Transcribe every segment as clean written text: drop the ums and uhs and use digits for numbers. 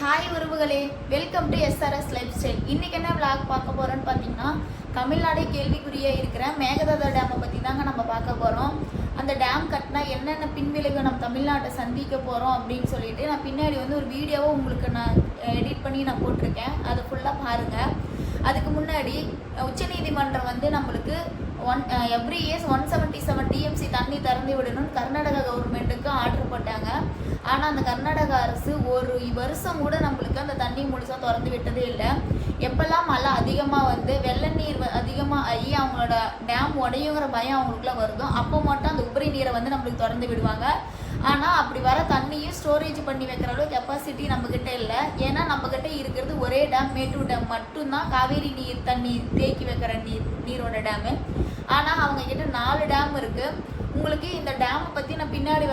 Hi உறவுகளே, welcome to SRS life style. இன்றைக்கி என்ன விளாக் பார்க்க போகிறோன்னு பார்த்தீங்கன்னா, தமிழ்நாடே கேள்விக்குறியே இருக்கிற மேகதாது டேமை பற்றி தாங்க நம்ம பார்க்க போகிறோம். அந்த டேம் கட்டினா என்னென்ன பின்விளைவு நம்ம தமிழ்நாட்டை சந்திக்க போகிறோம் அப்படின்னு சொல்லிட்டு நான் பின்னாடி ஒரு வீடியோவை உங்களுக்கு நான் எடிட் பண்ணி நான் போட்டிருக்கேன். அதை ஃபுல்லாக பாருங்கள். அதுக்கு முன்னாடி உச்சநீதிமன்றம் நம்மளுக்கு எவ்ரி இயர்ஸ் 177 டிஎம்சி தண்ணி திறந்து விடணும்னு கர்நாடகா கவர்மெண்ட்டுக்கு ஆர்டர் போட்டாங்க. ஆனால் அந்த கர்நாடக அரசு ஒரு வருஷம் கூட நம்மளுக்கு அந்த தண்ணி முழுசாக திறந்து விட்டதே இல்லை. எப்பெல்லாம் மழை அதிகமாக வெள்ள நீர் அதிகமாக ஆகி அவங்களோட டேம் உடையுங்கிற பயம் அவங்களுக்குள்ள வருதோ அப்போ மட்டும் அந்த உபரி நீரை நம்மளுக்கு திறந்து விடுவாங்க. ஆனால் அப்படி வர தண்ணியும் ஸ்டோரேஜ் பண்ணி வைக்கிற அளவு கெப்பாசிட்டி நம்மக்கிட்ட இல்லை. ஏன்னா நம்மக்கிட்ட இருக்கிறது ஒரே டேம், மேட்டூர் டேம் மட்டும்தான், காவேரி நீர் தண்ணி தேக்கி வைக்கிற நீரோட டேமு. ஆனால் அவங்கக்கிட்ட 4 டேம் இருக்குது. உங்களுக்கு இந்த டேமை பற்றி நான் பின்னாடி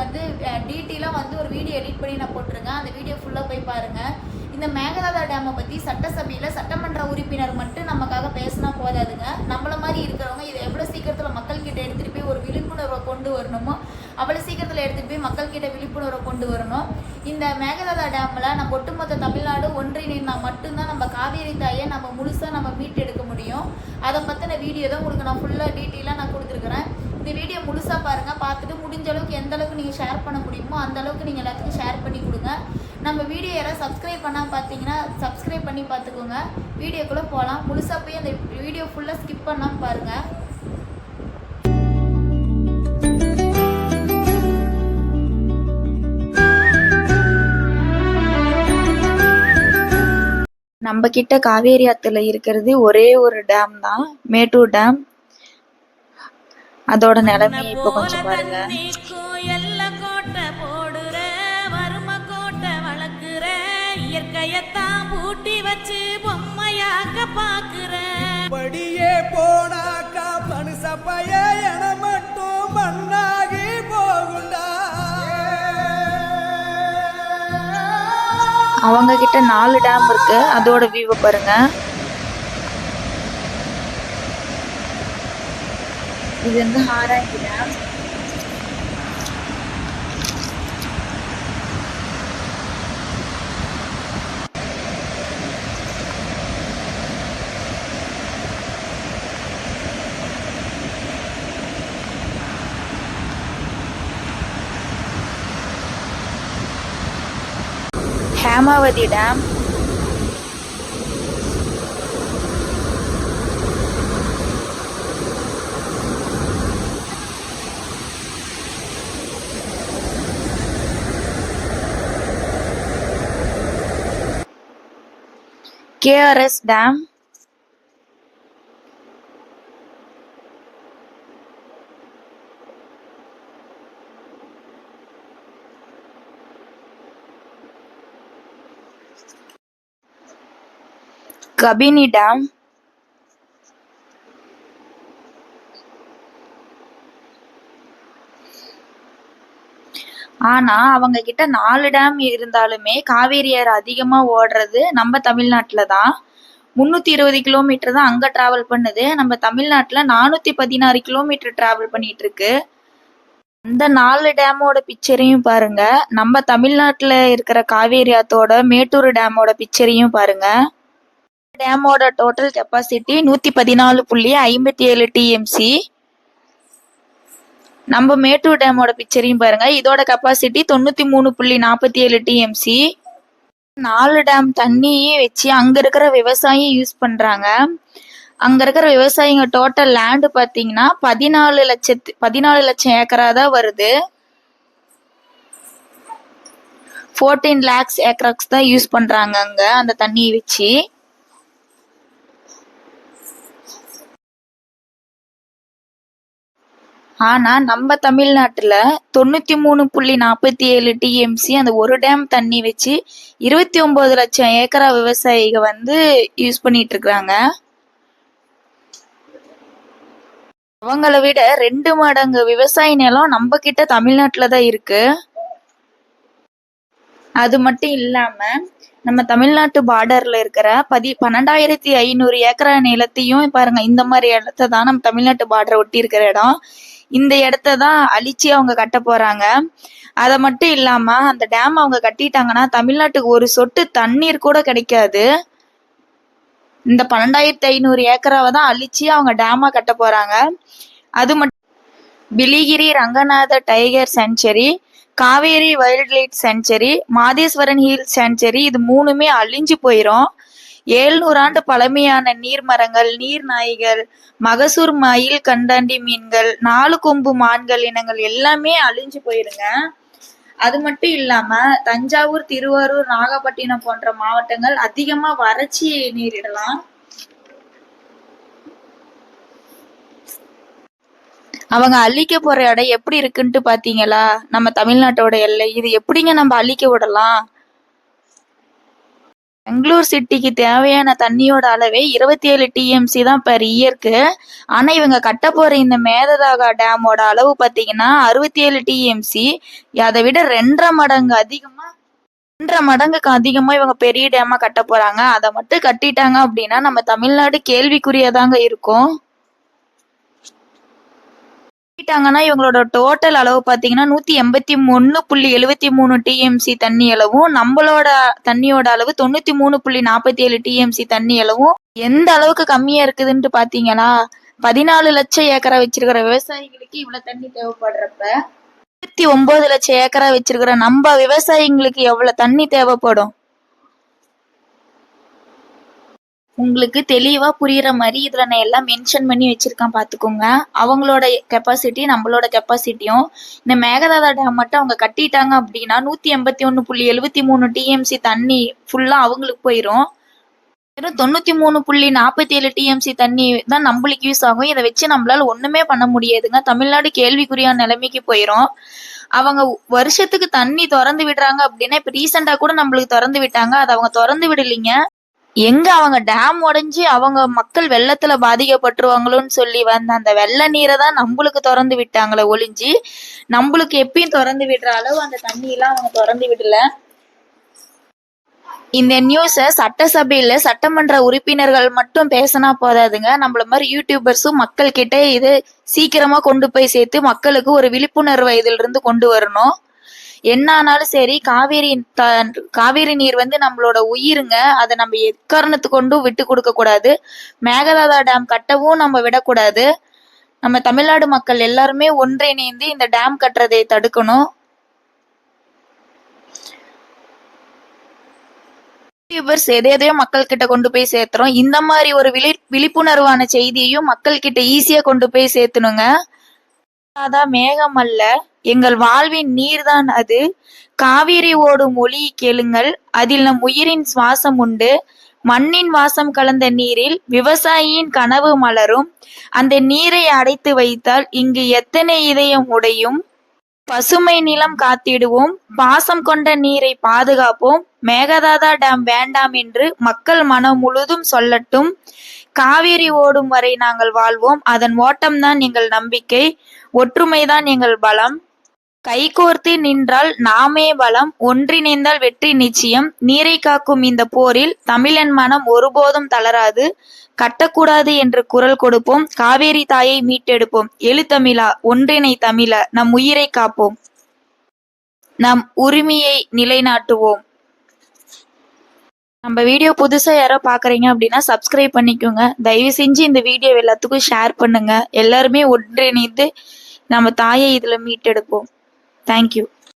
டீட்டெயிலாக ஒரு வீடியோ எடிட் பண்ணி நான் போட்டிருக்கேன். அந்த வீடியோ ஃபுல்லாக போய் பாருங்கள். இந்த மேகதாது டேமை பற்றி சட்டசபையில் சட்டமன்ற உறுப்பினர் மட்டும் நமக்காக பேசினா போதாதுங்க. நம்மள மாதிரி இருக்கிறவங்க இதை எவ்வளோ சீக்கிரத்தில் மக்கள்கிட்ட எடுத்துகிட்டு போய் ஒரு விழிப்புணர்வை கொண்டு வரணுமோ அவ்வளோ சீக்கிரத்தில் எடுத்துகிட்டு போய் மக்கள்கிட்ட விழிப்புணர்வை கொண்டு வரணும். இந்த மேகதாது டேமில் நம்ம ஒட்டுமொத்த தமிழ்நாடு ஒன்றிணைந்தால் மட்டும்தான் நம்ம காவேரி தாயை நம்ம முழுசாக மீட்டு எடுக்க முடியும். அதை பற்றின வீடியோ தான் உங்களுக்கு நான் ஃபுல்லாக டீட்டெயிலாக நான் கொடுத்துருக்குறேன். இந்த வீடியோ முழுசாக பாருங்கள். பார்த்துட்டு முடிஞ்ச அளவுக்கு எந்த அளவுக்கு நீங்கள் ஷேர் பண்ண முடியுமோ அந்த அளவுக்கு நீங்கள் எல்லாத்துக்கும் ஷேர் பண்ணி கொடுங்க. நம்ம வீடியோ யாராவது சப்ஸ்கிரைப் பண்ணால் பார்த்தீங்கன்னா சப்ஸ்கிரைப் பண்ணி பார்த்துக்கோங்க. வீடியோக்குள்ளே போகலாம். முழுசாக போய் அந்த வீடியோ ஃபுல்லாக ஸ்கிப் பண்ணாமல் பாருங்கள். நம்ம கிட்ட காவேரி ஆத்துல இருக்கிறது ஒரே ஒரு டேம் தான், மேட்டூர் டேம். அதோட நிலைமை இப்போ கொஞ்சம் பாருங்க. இயற்கையத்தான் பூட்டி வச்சு பொம்மையாக்க பாக்குறேன். படியே போனாக்கா மனுஷப்பைய என மட்டும் மண்ணாகி போகுண்டா. அவங்க கிட்ட 4 டேம் இருக்கு. அதோட வியூவை பாருங்க. இது Harangi dam. Hemavathi dam. KRS dam. Kabini dam. ஆனா அவங்க கிட்ட 4 டேம் இருந்தாலுமே காவேரி ஆறு அதிகமா ஓடுறது நம்ம தமிழ்நாட்டுல தான். 320 கிலோமீட்டர் தான் அங்க டிராவல் பண்ணுது. நம்ம தமிழ்நாட்டுல 416 கிலோமீட்டர் டிராவல் பண்ணிட்டு இருக்கு. அந்த 4 டேமோட பிக்சரையும் பாருங்க. நம்ம தமிழ்நாட்டுல இருக்கிற காவேரி ஆத்தோட மேட்டூர் டேமோட பிக்சரையும் பாருங்க. டேமோட டோட்டல் கெப்பாசிட்டி 114.57 டிஎம்சி. நம்ம மேட்டூர் டேமோட பிக்சரையும் பாருங்க. இதோட கெப்பாசிட்டி 93.47 டிஎம்சி. 4 டேம் தண்ணியே வச்சு அங்க இருக்கிற விவசாயம் யூஸ் பண்றாங்க. அங்க இருக்கிற விவசாயிங்க டோட்டல் லேண்ட் பாத்தீங்கன்னா 14 லட்சம் ஏக்கரா தான் வருது. 14 lakhs ஏக்கர்ஸ் தான் யூஸ் பண்றாங்க அங்க அந்த தண்ணியை வச்சு. ஆனா நம்ம தமிழ்நாட்டுல 93.47 டிஎம்சி அந்த ஒரு டேம் தண்ணி வச்சு 29 லட்சம் ஏக்கரா விவசாயிக யூஸ் பண்ணிட்டு இருக்காங்க. அவங்கள விட 2 மடங்கு விவசாய நிலம் நம்ம கிட்ட தமிழ்நாட்டுல தான் இருக்கு. அது மட்டும் இல்லாம நம்ம தமிழ்நாட்டு பார்டர்ல இருக்கிற 12,500 ஏக்கரா நிலத்தையும் பாருங்க. இந்த மாதிரி இடத்த தான் நம்ம தமிழ்நாட்டு பார்டரை ஒட்டி இருக்கிற இடம். இந்த இடத்த தான் அழிச்சு அவங்க கட்ட போறாங்க. அதை மட்டும் இல்லாம அந்த டேம் அவங்க கட்டிட்டாங்கன்னா தமிழ்நாட்டுக்கு ஒரு சொட்டு தண்ணீர் கூட கிடைக்காது. இந்த 12,500 ஏக்கராவை தான் அழிச்சு அவங்க டேமா கட்ட போறாங்க. அது மட்டும் Biligiri Ranganatha tiger sanctuary, Kaveri wildlife sanctuary, Madeshwaran hill sanctuary, இது 3மே அழிஞ்சு போயிரும். 700 ஆண்டு பழமையான நீர்மரங்கள், நீர் நாய்கள், மகசூர் மயில் கண்டாண்டி மீன்கள், 4 கொம்பு மான்கள் இனங்கள் எல்லாமே அழிஞ்சு போயிருங்க. அது மட்டும் இல்லாம தஞ்சாவூர், திருவாரூர், நாகப்பட்டினம் போன்ற மாவட்டங்கள் அதிகமா வறட்சி நேரிடலாம். அவங்க அழிக்க போற இடம் எப்படி இருக்குன்ட்டு பாத்தீங்களா? நம்ம தமிழ்நாட்டோட எல்லை. இது எப்படிங்க நம்ம அழிக்க விடலாம்? பெங்களூர் சிட்டிக்கு தேவையான தண்ணியோட அளவே 27 டிஎம்சி தான் பெர் இயருக்கு. ஆனா இவங்க கட்ட போற இந்த மேகதாது டேமோட அளவு பாத்தீங்கன்னா 67 டிஎம்சி. அதை விட 2.5 மடங்குக்கு அதிகமா இவங்க பெரிய டேமா கட்ட போறாங்க. அதை மட்டும் கட்டிட்டாங்க அப்படின்னா நம்ம தமிழ்நாடு கேள்விக்குரியதாங்க இருக்கும். கட்டிட்டாங்கன்னா இவங்களோட டோட்டல் அளவு பாத்தீங்கன்னா 181.73 டிஎம்சி தண்ணி அளவும், நம்மளோட தண்ணியோட அளவு 93.47 டிஎம்சி தண்ணி அளவும் எந்த அளவுக்கு கம்மியா இருக்குதுன்ட்டு பாத்தீங்களா? 14 லட்சம் ஏக்கரா வச்சிருக்கிற விவசாயிகளுக்கு இவ்வளவு தண்ணி தேவைப்படுறப்ப 29 லட்சம் ஏக்கரா வச்சிருக்கிற நம்ம விவசாயிங்களுக்கு எவ்வளவு தண்ணி தேவைப்படும்? உங்களுக்கு தெளிவா புரியுற மாதிரி இதுல நான் எல்லாம் மென்ஷன் பண்ணி வச்சிருக்கேன் பாத்துக்கோங்க. அவங்களோட கெப்பாசிட்டி நம்மளோட கெப்பாசிட்டியும் இந்த மேகதாது டேம் மட்டும் அவங்க கட்டிட்டாங்க அப்படின்னா 181.73 டிஎம்சி தண்ணி ஃபுல்லா அவங்களுக்கு போயிரும். வெறும் 93.47 டிஎம்சி தண்ணி தான் நம்மளுக்கு யூஸ் ஆகும். இதை வச்சு நம்மளால ஒண்ணுமே பண்ண முடியாதுங்க. தமிழ்நாடு கேள்விக்குறியான நிலைமைக்கு போயிரும். அவங்க வருஷத்துக்கு தண்ணி திறந்து விடுறாங்க அப்படின்னா இப்ப ரீசெண்டா கூட நம்மளுக்கு திறந்து விட்டாங்க. அதை அவங்க திறந்து விடலைங்க. எங்க அவங்க டேம் உடைஞ்சு அவங்க மக்கள் வெள்ளத்துல பாதிக்கப்பட்டுருவாங்களோன்னு சொல்லி வந்த அந்த வெள்ள நீரை தான் நம்மளுக்கு திறந்து விட்டாங்களே ஒளிஞ்சு, நம்மளுக்கு எப்பயும் திறந்து விடுற அளவு அந்த தண்ணியெல்லாம் அவங்க திறந்து விடல. இந்த நியூஸ சட்டசபையில சட்டமன்ற உறுப்பினர்கள் மட்டும் பேசினா போதாதுங்க. நம்மள மாதிரி யூடியூபர்ஸும் மக்கள் கிட்ட இது சீக்கிரமா கொண்டு போய் சேர்த்து மக்களுக்கு ஒரு விழிப்புணர்வை இதுல இருந்து கொண்டு வரணும். என்ன ஆனாலும் சரி, காவேரி நீர் நம்மளோட உயிருங்க. அதை நம்ம எக்காரணத்து கொண்டும் விட்டு கொடுக்க கூடாது. மேகதாது டேம் கட்டவும் நம்ம விடக்கூடாது. நம்ம தமிழ்நாடு மக்கள் எல்லாருமே ஒன்றிணைந்து இந்த டேம் கட்டுறதை தடுக்கணும். யூடியூபர்ஸ் எதையோ மக்கள் கிட்ட கொண்டு போய் சேர்த்துறோம். இந்த மாதிரி ஒரு விழிப்புணர்வான செய்தியையும் மக்கள் கிட்ட ஈஸியா கொண்டு போய் சேர்த்தணுங்க. மேகம் அல்ல, எங்கள் வாழ்வின் நீர்தான் அது. காவிரி ஓடும் ஒலி கேளுங்கள், அதில் நம் உயிரின் சுவாசம் உண்டு. மண்ணின் வாசம் கலந்த நீரில் விவசாயியின் கனவு மலரும். அந்த நீரை அடைத்து வைத்தால் இங்கு எத்தனை இதயம் உடையும். பசுமை நிலம் காத்திடுவோம், பாசம் கொண்ட நீரை பாதுகாப்போம். மேகதாது டேம் வேண்டாம் என்று மக்கள் மனம் முழுதும் சொல்லட்டும். காவிரி ஓடும் வரை நாங்கள் வாழ்வோம், அதன் ஓட்டம்தான் எங்கள் நம்பிக்கை, ஒற்றுமைதான் எங்கள் பலம். கைகோர்த்து நின்றால் நாமே பலம், ஒன்றிணைந்தால் வெற்றி நிச்சயம். நீரை காக்கும் இந்த போரில் தமிழன் மனம் ஒருபோதும் தளராது. கட்டக்கூடாது என்று குரல் கொடுப்போம், காவேரி தாயை மீட்டெடுப்போம். எழு தமிழா, ஒன்றிணை தமிழா, நம் உயிரை காப்போம், நம் உரிமையை நிலைநாட்டுவோம். நம்ம வீடியோ புதுசா யாரோ பாக்குறீங்க அப்படின்னா சப்ஸ்கிரைப் பண்ணிக்கோங்க. தயவு செஞ்சு இந்த வீடியோ எல்லாத்துக்கும் ஷேர் பண்ணுங்க. எல்லாருமே ஒன்றிணைந்து நம்ம தாயை இதுல மீட்டெடுப்போம். தேங்க்யூ.